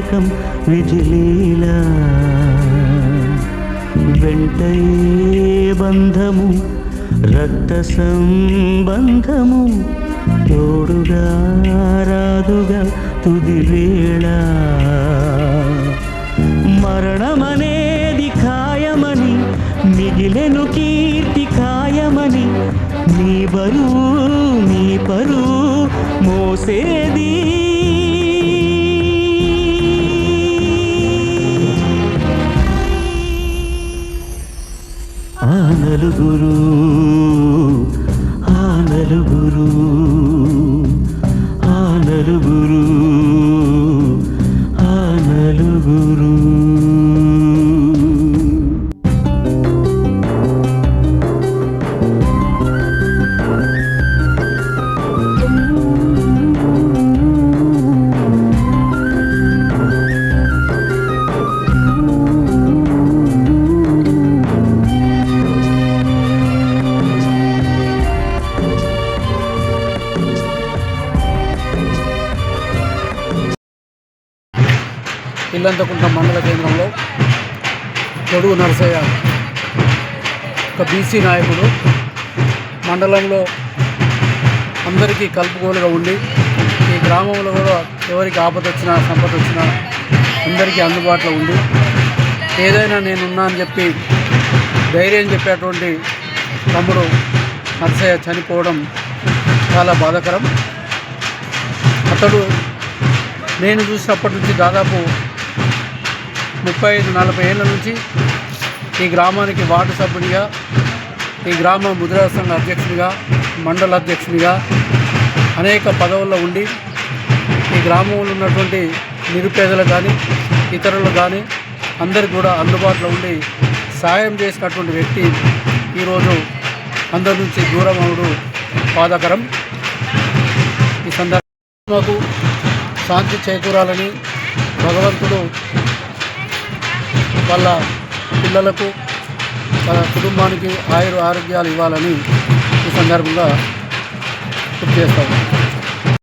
అభిషేకం విజిలీలా వెంటయే బంధము రక్త సంబంధము తోడుగా రాదుగా తుది వేళ మరణమనేది ఖాయమని మిగిలెను కీర్తి ఖాయమని నీ బరువు నీ పరువు మోసేది ఆ నలుగురు ఆ నలుగురు ఆ నలుగురు ఆ నలుగురు ఇల్లంతకుంట మండల కేంద్రంలో కొడుగు నరసయ్య ఒక బీసీ నాయకుడు మండలంలో అందరికీ కలుపుకోలుగా ఉండి ఈ గ్రామంలో కూడా ఎవరికి ఆపద వచ్చినా సంపద వచ్చినా అందరికీ అందుబాటులో ఉండి ఏదైనా నేనున్నా అని చెప్పి ధైర్యం చెప్పేటువంటి తమ్ముడు నరసయ్య చనిపోవడం చాలా బాధాకరం. అతడు నేను చూసినప్పటి నుంచి దాదాపు 35-40 ఏళ్ళ నుంచి ఈ గ్రామానికి వార్డు సభ్యుడిగా, ఈ గ్రామ ముద్రా సంఘ అధ్యక్షుడిగా, మండల అధ్యక్షుడిగా అనేక పదవుల్లో ఉండి ఈ గ్రామంలో ఉన్నటువంటి నిరుపేదలు కానీ ఇతరులు కానీ అందరికి కూడా అందుబాటులో ఉండి సాయం చేసినటువంటి వ్యక్తి ఈరోజు అందరి నుంచి దూరం అవడం బాధాకరం. ఈ సందర్భంలో శాంతి చేకూరాలని భగవంతుడు వాళ్ళ పిల్లలకు వాళ్ళ కుటుంబానికి ఆరోగ్యాలు ఇవ్వాలని ఈ సందర్భంగా గుర్తు చేస్తాము.